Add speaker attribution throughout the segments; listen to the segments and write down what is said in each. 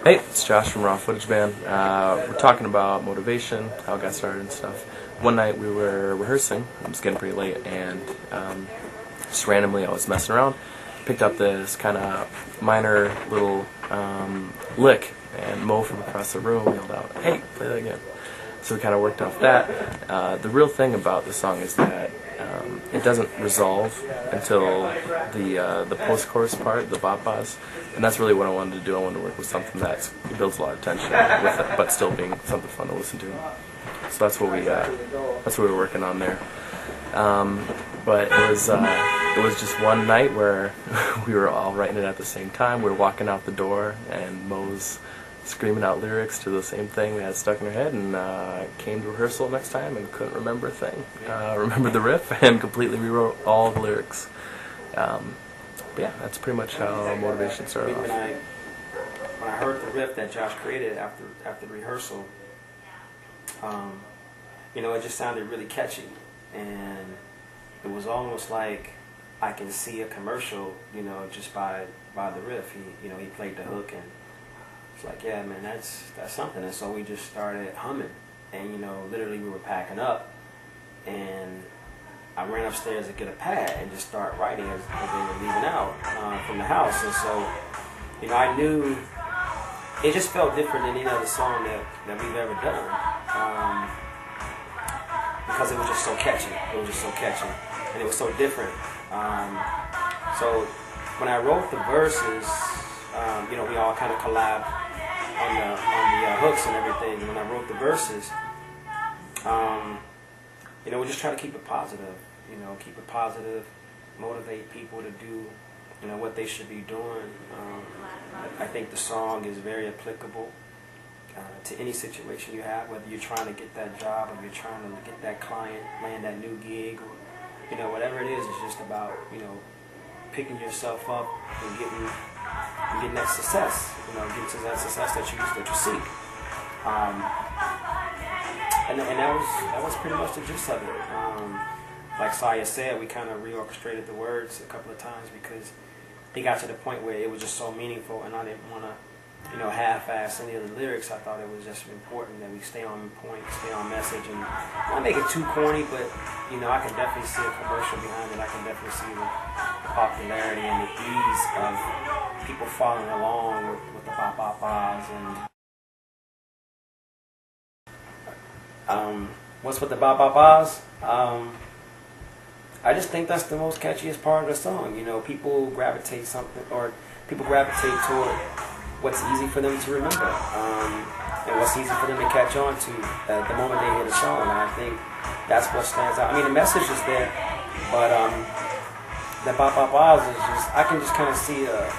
Speaker 1: Hey, it's Josh from Raw Footage Band. We're talking about motivation, how it got started and stuff. One night we were rehearsing, it was getting pretty late, and just randomly I was messing around, picked up this kind of minor little lick, and Mo from across the room yelled out, "Hey, play that again." So we kind of worked off that. The real thing about the song is that it doesn't resolve until the post-chorus part, the ba-bas, and that's really what I wanted to do. I wanted to work with something that builds a lot of tension with it, but still being something fun to listen to. So that's what we were working on there. But it was just one night where we were all writing it at the same time. We were walking out the door, and Mo's screaming out lyrics to the same thing we had stuck in her head, and came to rehearsal next time and couldn't remember a thing. Remembered the riff and completely rewrote all the lyrics. But yeah, that's pretty much how motivation started off.
Speaker 2: When I heard the riff that Josh created after rehearsal, it just sounded really catchy, and it was almost like I can see a commercial, just by the riff. He played the hook, and it's like, yeah, man, that's something. And so we just started humming, and literally we were packing up, and I ran upstairs to get a pad and just start writing as they were leaving out from the house. And so, I knew it just felt different than any other song that we've ever done, because it was just so catchy. It was just so catchy, and it was so different. So when I wrote the verses, we all kind of collabed on the hooks and everything. And when I wrote the verses, we just try to keep it positive, motivate people to do, what they should be doing. I think the song is very applicable to any situation you have, whether you're trying to get that job or you're trying to get that client, land that new gig, or whatever it is. It's just about picking yourself up and getting that success, getting to that success that you seek. And that was pretty much the gist of it. Like Saya said, we kind of reorchestrated the words a couple of times because it got to the point where it was just so meaningful, and I didn't want to, half-ass any of the lyrics. I thought it was just important that we stay on point, stay on message, and not make it too corny, but I can definitely see a commercial behind it. I can definitely see the popularity and the ease of people following along with the ba-ba-bas. And what's with the ba-ba-bas? I just think that's the most catchiest part of the song. People gravitate toward what's easy for them to remember, and what's easy for them to catch on to the moment they hear the song. And I think that's what stands out. I mean, the message is there, but the ba-ba-bas is just, I can just kind of see a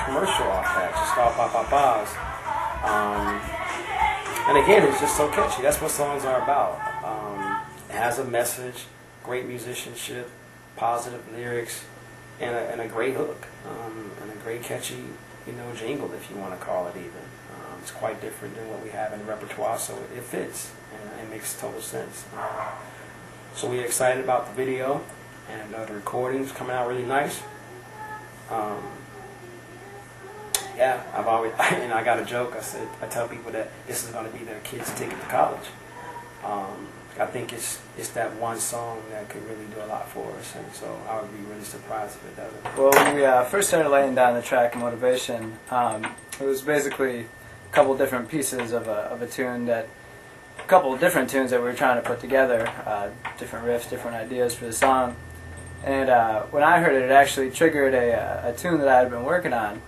Speaker 2: commercial off that, just all ba-ba-bas. And again, it's just so catchy. That's what songs are about. It has a message, great musicianship, positive lyrics, and a great hook, and a great catchy, jingle, if you want to call it even. It's quite different than what we have in the repertoire, so it fits, and it makes total sense. So we're excited about the video, and the recording's coming out really nice. Yeah, I've always, I got a joke. I tell people that this is going to be their kids' ticket to college. I think it's that one song that could really do a lot for us, and so I would be really surprised if it doesn't.
Speaker 3: Well, when we first started laying down the track Motivation, it was basically a couple different pieces of a tune a couple different tunes that we were trying to put together, different riffs, different ideas for the song. And when I heard it, it actually triggered a tune that I had been working on,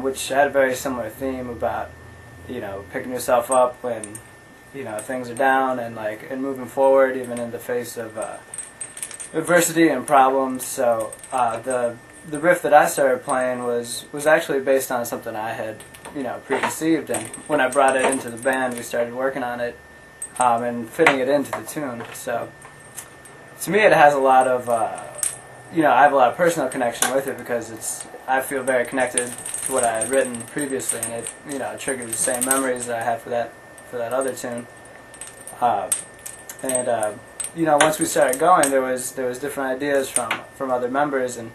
Speaker 3: which had a very similar theme about, picking yourself up when things are down, and moving forward even in the face of adversity and problems. So the riff that I started playing was actually based on something I had preconceived, and when I brought it into the band, we started working on it and fitting it into the tune. So to me, it has a lot of I have a lot of personal connection with it because I feel very connected to what I had written previously, and it triggered the same memories that I had for that other tune. Once we started going, there was different ideas from other members, and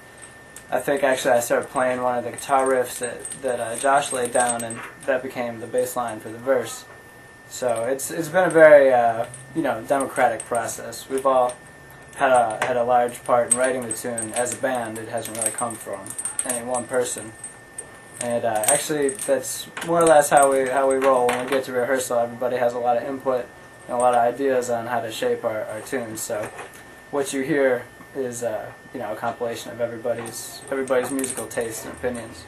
Speaker 3: I think actually I started playing one of the guitar riffs that Josh laid down, and that became the bass line for the verse. So it's been a very democratic process. We've all had a large part in writing the tune as a band. It hasn't really come from any one person. And actually, that's more or less how we roll when we get to rehearsal. Everybody has a lot of input and a lot of ideas on how to shape our tunes. So what you hear is a compilation of everybody's musical tastes and opinions.